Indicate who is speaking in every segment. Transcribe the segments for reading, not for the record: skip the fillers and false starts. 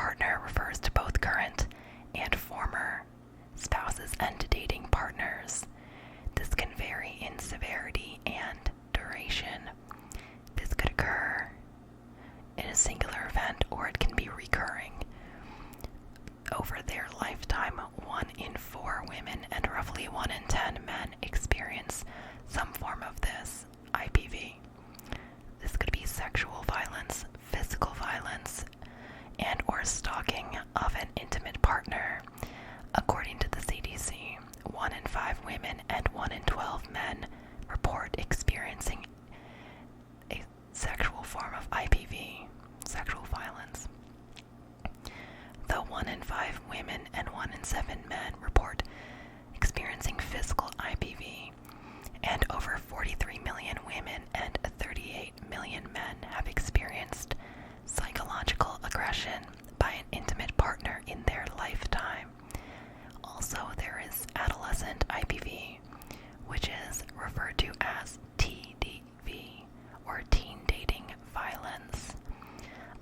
Speaker 1: partner refers to both current and former spouses and dating partners. This can vary in severity and duration. This could occur in a singular event, or it can be recurring. Over their lifetime, 1 in 4 women and roughly 1 in 10 men experience some form of this IPV. This could be sexual violence, physical violence, and or stalking of an intimate partner. According to the CDC, 1 in 5 women and 1 in 12 men report experiencing a sexual form of IPV, sexual violence. Though 1 in 5 women and 1 in 7 men report experiencing physical IPV, and over 43 million women and 38 million men have experienced psychological aggression by an intimate partner in their lifetime. Also, there is adolescent IPV, which is referred to as TDV, or teen dating violence.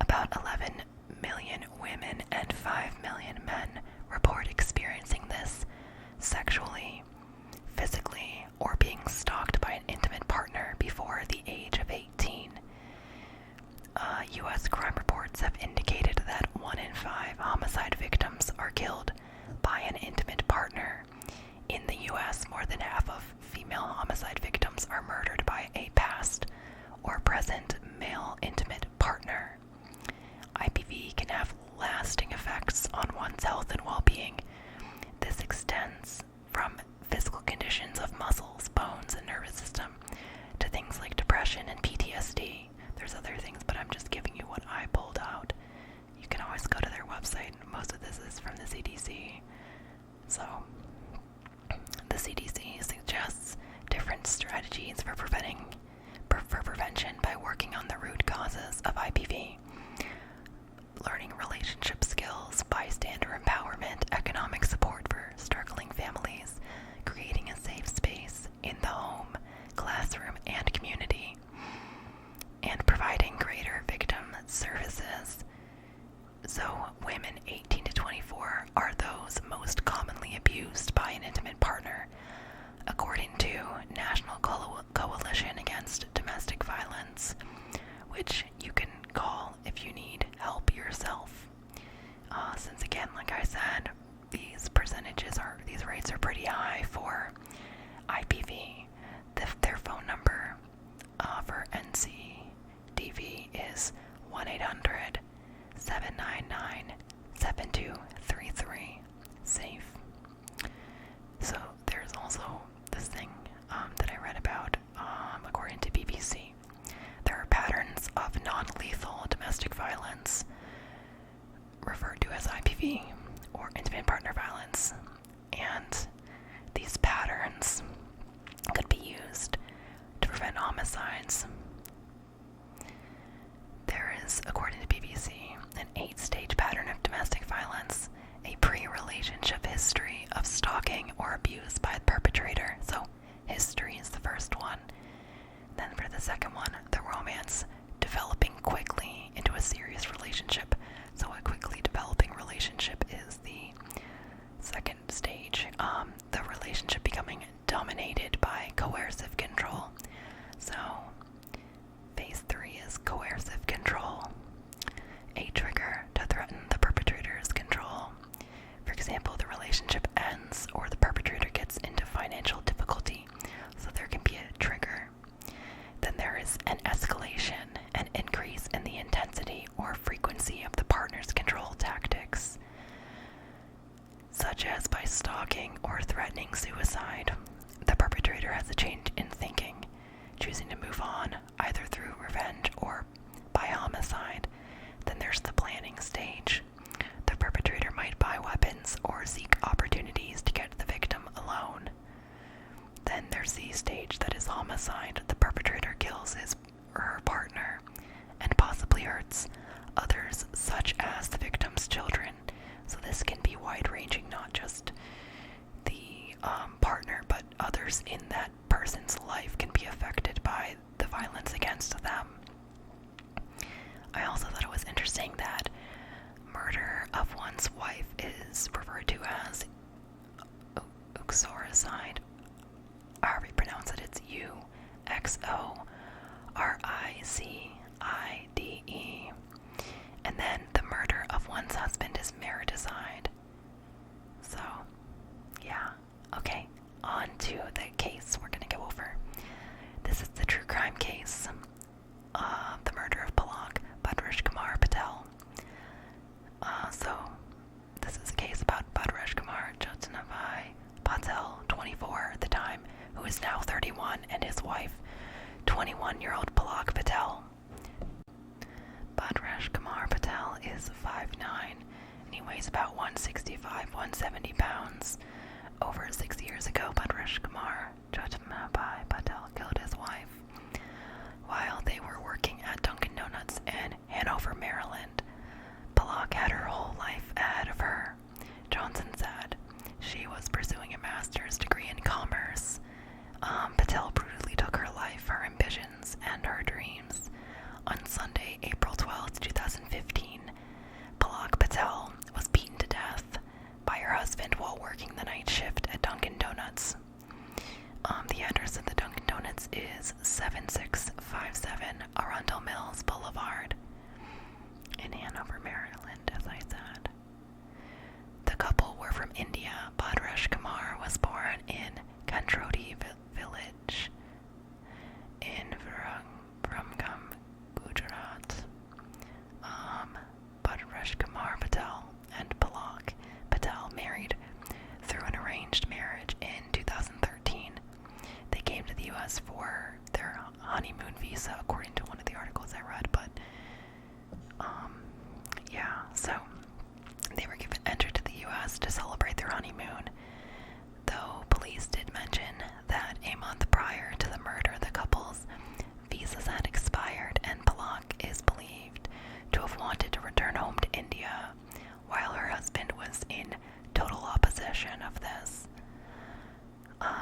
Speaker 1: About 11 million women and 5 million men report experiencing this sexually, physically, or being stalked by an intimate partner before the age of 18. U.S. crime reports have indicated that 1 in 5 homicide victims are killed by an intimate partner. In the U.S., more than half of female homicide victims are murdered by a past or present male intimate partner. IPV can have lasting effects on one's health and well-being. This extends from physical conditions of muscles, bones, and nervous system to things like depression and PTSD. There's other things, but I'm just giving you what I pulled out. You can always go to their website. Most of this is from the CDC. So, the CDC suggests different strategies for prevention by working on the root causes of IPV. Learning relationship skills, bystander empowerment, economic support for struggling families, creating a safe space in the home, classroom, and community, and providing greater victim services. So, women 18 to 24 are those most commonly abused by an intimate partner, according to National Coalition Against Domestic Violence, which you can call if you need help yourself. Since again, like I said, these rates are pretty high for IPV. Their phone number for NCDV is 1-800-799-7233. SAFE. So there's also this thing that I read about, according to BBC. There are patterns of non-lethal domestic violence, referred to as IPV, or intimate partner violence, and these patterns could be used to prevent homicides. There is, according to BBC, an 8-stage pattern of domestic violence, a pre-relationship history of stalking or abuse by the perpetrator. So, history is the first one. Then for the second one, the romance developing quickly into a serious relationship. So a quickly developing relationship is the second stage. The relationship becoming dominated by coercive control. So phase 3 is coercive control. A trigger to threaten the perpetrator's control. For example, the relationship ends or the perpetrator gets into financial difficulty. So there can be a trigger. Then there is an escalation, an increase in the intensity or frequency of the partner's control tactics, such as by stalking or threatening suicide. The perpetrator has a change in thinking, choosing to move on either through revenge or by homicide. Then there's the planning stage. The perpetrator might buy weapons or seek opportunities to get the victim alone. Then there's the stage that is homicide. The perpetrator kills his or her partner and possibly hurts others, such as the victim's children. So this can be wide-ranging, not just the partner, but others in that person's one's wife is referred to as uxoricide. However you pronounce it, it's UXORICIDE. And then the murder of one's husband is mariticide. So, yeah. Okay, on to the case we're going to go over. This is the true crime case of the murder of Palak Bhadreshkumar Patel. So, this is a case about Bhadreshkumar Patel, 24 at the time, who is now 31, and his wife, 21-year-old Palak Patel. Bhadreshkumar Patel is 5'9", and he weighs about 165, 170 pounds. Over 6 years ago, Bhadreshkumar Patel killed his wife while they were working at Dunkin Donuts in Hanover, Maryland. Palak had her whole life ahead of her. Johnson said she was pursuing a master's degree in commerce. Patel brutally took her life, her ambitions, and her dreams. On Sunday, April 12, 2015, Palak Patel was beaten to death by her husband while working the night shift at Dunkin Donuts. The address of the Dunkin Donuts is 7657 Arundel Boulevard in Hanover, Maryland, as I said. The couple were from India. Bhadreshkumar was born in Kantroti village in Viramgam, Gujarat. Bhadreshkumar Patel and Palak Patel married through an arranged marriage in 2013. They came to the U.S. for their honeymoon visa, according to one of the articles I read, but so they were entered to the U.S. to celebrate their honeymoon, though police did mention that a month prior to the murder, the couple's visas had expired, and Palak is believed to have wanted to return home to India, while her husband was in total opposition of this.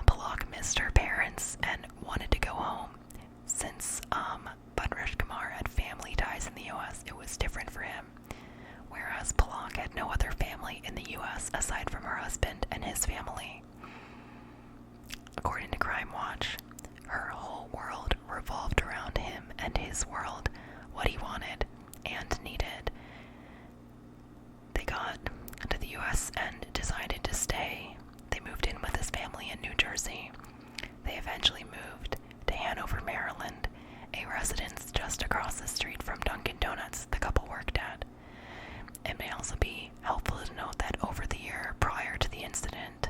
Speaker 1: Palak missed her parents and wanted to go home. Since Bhadreshkumar had family ties in the U.S., it was different for him, whereas Palak had no other family in the U.S. aside from her husband and his family. According to Crime Watch, her whole world revolved around him and his world, what he wanted and needed. They got to the U.S. and decided to stay. They moved in with his family in New Jersey. They eventually moved to Hanover, Maryland, a residence just across the street from Dunkin Donuts the couple worked at. It may also be helpful to note that over the year prior to the incident,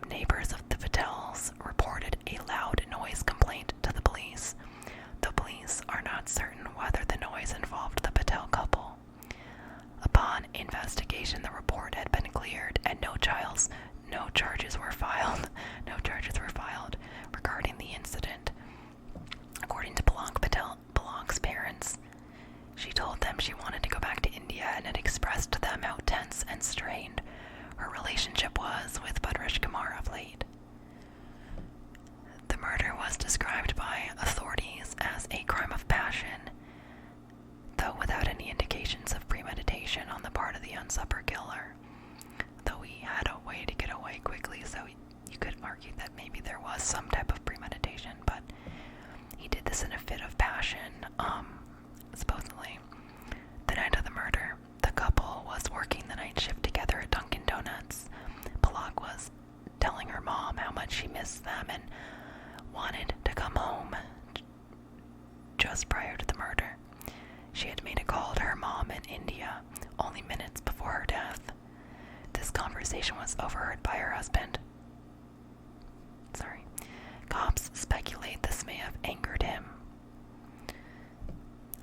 Speaker 1: neighbors of the Patels reported a loud noise complaint to the police. The police are not certain whether the noise involved the Patel couple. Upon investigation, the report had been cleared and no charges were filed. No charges were filed regarding the incident. According to Palak's parents, she told them she wanted to go back to India and had expressed to them how tense and strained her relationship was with Bhadreshkumar of late. The murder was described by authorities as a crime of passion, though without any indications of premeditation on the part of the unsupper killer. Though he had a way to get away quickly, so you could argue that maybe there was some type of premeditation, but he did this in a fit of passion. Supposedly, the night of the murder, the couple was working the night shift together at Dunkin Donuts. Palak was telling her mom how much she missed them and wanted to come home just prior to the murder. She had made a call to her mom in India only minutes before her death. This conversation was overheard by her husband. Cops speculate this may have angered him.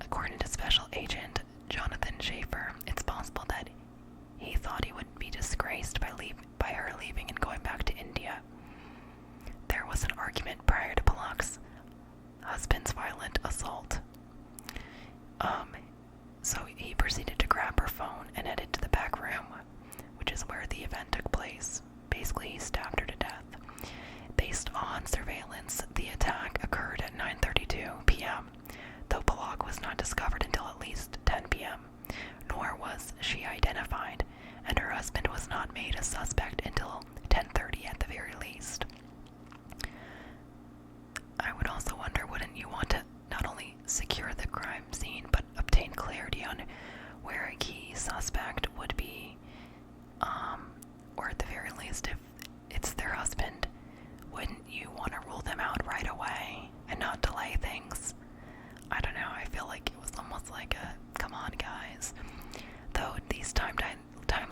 Speaker 1: According to Special Agent Jonathan Schaefer, it's possible that he thought he would be disgraced by her leaving and going back to India. There was an argument prior to Palak's husband's violent assault. So he proceeded to grab her phone and headed to the back room, which is where the event took place. Basically, he stabbed her to death. Based on surveillance, the attack occurred at 9:32 p.m., though Palak was not discovered until at least 10 p.m., nor was she identified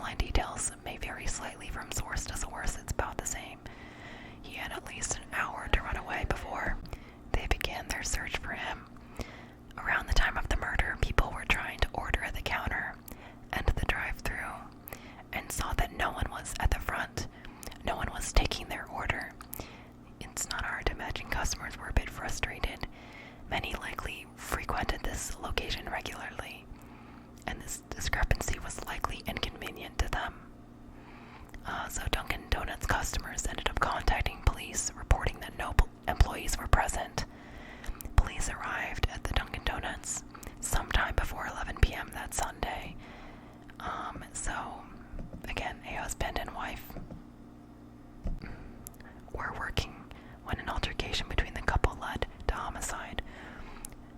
Speaker 1: timeline details may vary slightly from source to source. It's about the same. He had at least an hour to run away before they began their search for him. Around the time of the murder, people were trying to order at the counter and the drive-thru and saw that no one was at the front. No one was taking their order. It's not hard to imagine customers were a bit frustrated. Many likely frequented this location regularly, and this discrepancy was likely inconvenient to them. So Dunkin Donuts customers ended up contacting police, reporting that no employees were present. Police arrived at the Dunkin Donuts sometime before 11 p.m. that Sunday. So, again, a husband and wife were working when an altercation between the couple led to homicide.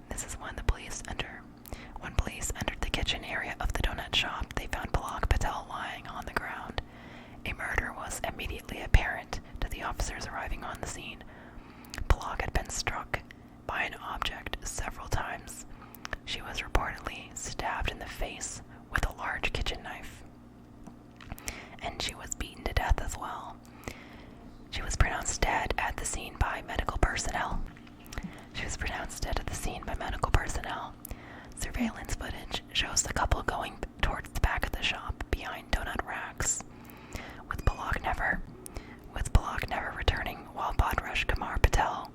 Speaker 1: This is when police entered the kitchen area of the donut shop. They found Palak Patel lying on the ground. A murder was immediately apparent to the officers arriving on the scene. Palak had been struck by an object several times. She was reportedly stabbed in the face with a large kitchen knife, and she was beaten to death as well. She was pronounced dead at the scene by medical personnel. Surveillance footage shows the couple going towards the back of the shop behind donut racks, with Palak never returning, while Bhadreshkumar Patel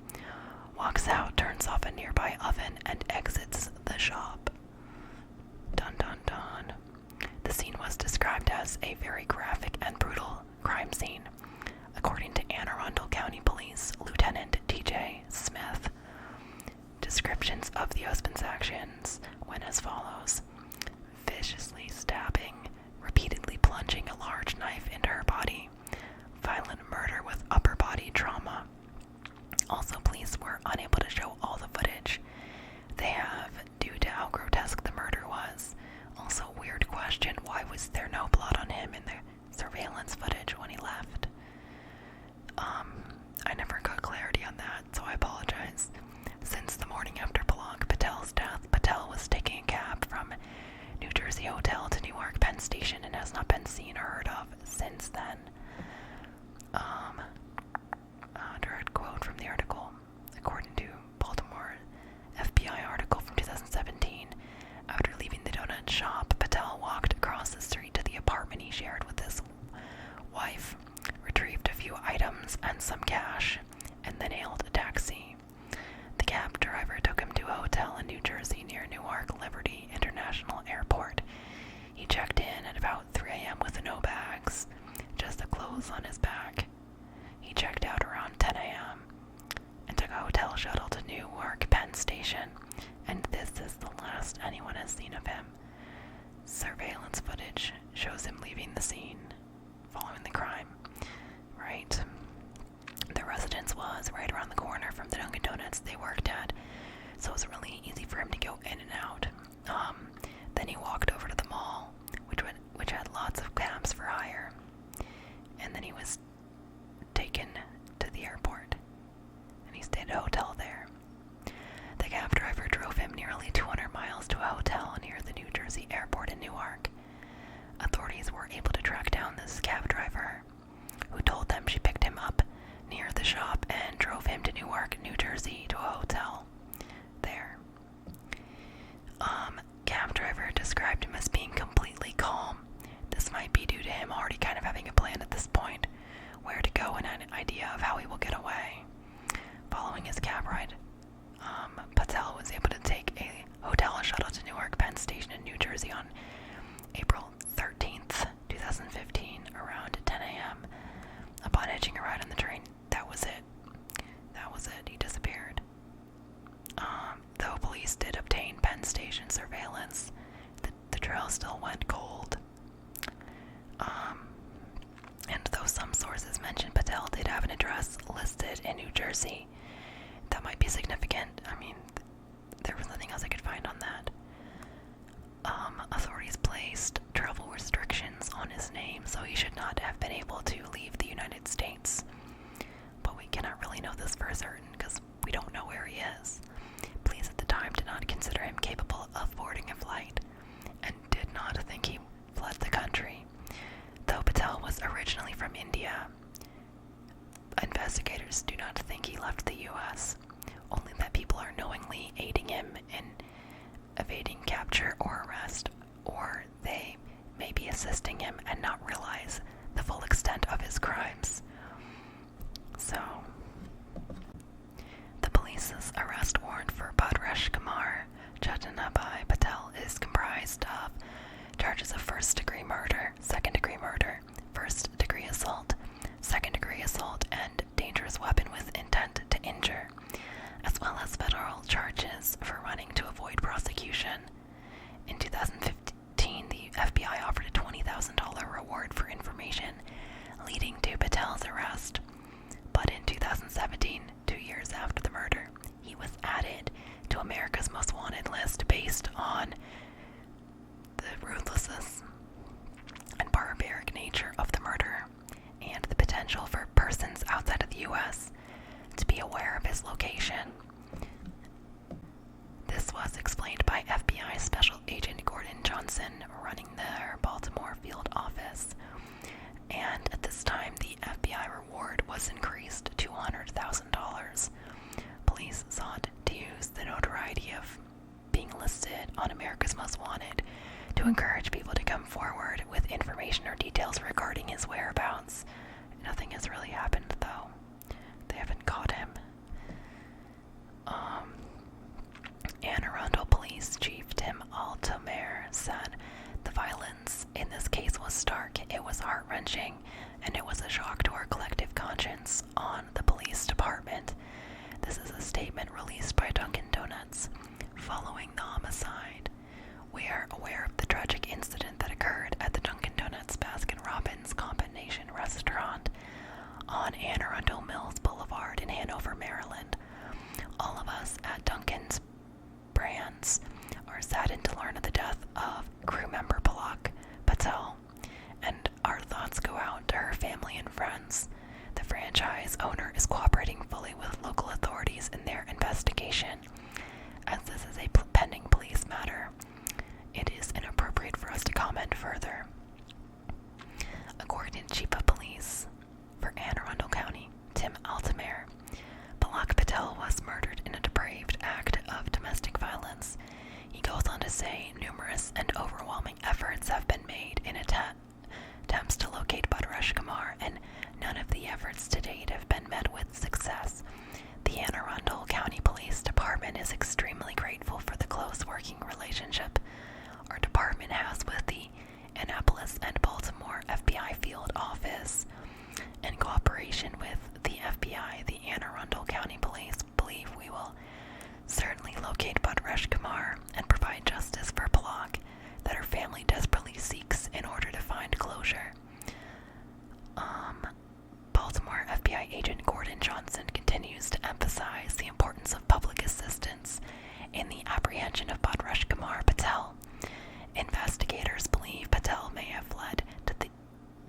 Speaker 1: walks out, turns off a nearby oven, and exits the shop. Dun dun dun. The scene was described as a very graphic and brutal crime scene, according to Arundel Police Lieutenant T.J. Smith. Descriptions of the husband's actions went as follows: viciously stabbing, repeatedly plunging a large knife into her body, violent murder with upper body trauma. Also, police were unable to show all the footage they have due to how grotesque the murder was. Also, weird question, why was there no blood on him in the surveillance footage when he left? I never got clarity on that, so I apologize. Since the morning after Palak Patel's death, Patel was taking a cab from New Jersey Hotel to Newark Penn Station and has not been seen or heard of since then. Direct quote from the article. According to Baltimore FBI article from 2017, after leaving the donut shop, Patel walked across the street to the apartment he shared with his wife, retrieved a few items and some cash, and then hailed a taxi. The cab driver took him to a hotel in New Jersey near Newark Liberty International Airport. He checked in at about 3 a.m. with no bags, just the clothes on his back. He checked out around 10 a.m. and took a hotel shuttle to Newark Penn Station, and this is the last anyone has seen of him. Surveillance footage shows him leaving the scene following the crime. Right. The residence was right around the corner from the Dunkin Donuts they worked at, so it was really easy for him to go in and out. Then he walked over to the mall, which had lots of cabs for hire, and then he was taken to the airport, and he stayed at a hotel there. The cab driver drove him nearly 200 miles to a hotel near the New Jersey airport in Newark. Authorities were able to track down this cab driver, who told them she picked him up near the shop and drove him to Newark, New Jersey to a hotel there. Cab driver described him as being completely calm. This might be due to him already kind of having a plan at this point, where to go and an idea of how he will get away. Following his cab ride, Patel was able to take a hotel shuttle to Newark Penn Station in New Jersey on April 13th, 2015, around 10 a.m. Upon hitching a ride on the train, that was it. He disappeared. Though police did obtain Penn Station surveillance, the trail still went cold. And though some sources mentioned Patel did have an address listed in New Jersey, that might be significant. I mean, there was nothing else I could find on that. Authorities placed travel restrictions on his name, so he should not have been able to leave the United States. But we cannot really know this for certain because we don't know where he is. Police at the time did not consider him capable of boarding a flight and did not think he fled the country. investigators do not think he left the U.S., only that people are knowingly aiding him in evading capture or arrest, or they may be assisting him and not realize the full extent of his crimes. So, the police's arrest warrant for Bhadreshkumar Patel is comprised of charges of first-degree murder, second-degree murder, first-degree assault, second-degree assault, and dangerous weapon with intent to injure, as well as federal charges for running to avoid prosecution. In 2015, the FBI offered a $20,000 reward for information leading to Patel's arrest. But in 2017, 2 years after the murder, he was added to America's Most Wanted list based on the ruthlessness and barbaric nature of the murder and the potential for persons outside of the U.S. to be aware of his location. This was explained by FBI Special Agent Gordon Johnson running their Baltimore field office, and at this time the FBI reward was increased to $200,000. Police sought to use the notoriety of being listed on America's Most Wanted to encourage people to come forward with information or details regarding his whereabouts. Nothing has really happened, though. They haven't caught him. Arundel Police Chief Tim Altomare said, "The violence in this case was stark, it was heart-wrenching, and it was a shock to our collective conscience on the police department." This is a statement released by Dunkin Donuts following the homicide. "We are aware of the tragic incident that occurred at the Dunkin Donuts Baskin-Robbins combination restaurant on Anne Arundel Mills Boulevard in Hanover, Maryland. All of us at Dunkin's brands are saddened to learn of the death of crew member Palak Patel, and our thoughts go out to her family and friends. The franchise owner is cooperating fully with local authorities in their investigation. As this is a pending police matter, it is inappropriate for us to comment further." According to Chief of Police for Anne Arundel County, Tim Altomare, Palak Patel was murdered in a depraved act of domestic violence. He goes on to say numerous and overwhelming efforts have been made in attempts to locate Bhadreshkumar, and none of the efforts to date have been met with success. The Anne Arundel County Police Department is extremely grateful for the close working relationship our department has with the Annapolis and Baltimore FBI field office. In cooperation with the FBI, the Anne Arundel County Police believe we will certainly locate Bhadreshkumar and provide justice for Palak that her family desperately seeks in order to find closure. Baltimore FBI agent Gordon Johnson continues to emphasize the importance of public assistance in the apprehension of Bhadreshkumar Patel. Investigators believe Patel may have fled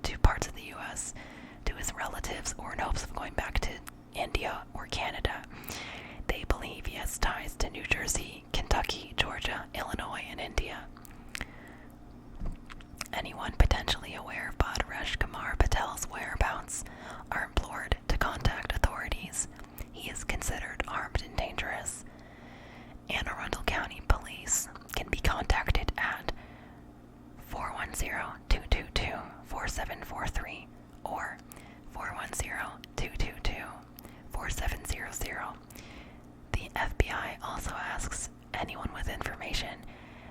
Speaker 1: to parts of the U.S. to his relatives or in hopes of going back to India or Canada. They believe he has ties to New Jersey, Kentucky, Georgia, Illinois, and India. Anyone potentially aware of Bhadreshkumar Patel's whereabouts are implored to contact authorities. He is considered armed and dangerous. Anne Arundel County Police can be contacted at 410-222-4743 or 410-222-4700. The FBI also asks anyone with information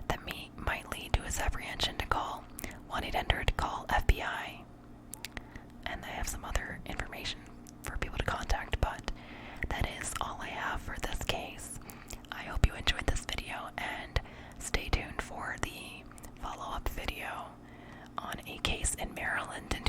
Speaker 1: that might lead to his apprehension to call 1-800-CALL-FBI. And they have some other information for people to contact, but that is all I have for this case. I hope you enjoyed this video, and stay tuned for the follow-up video on a case in Maryland in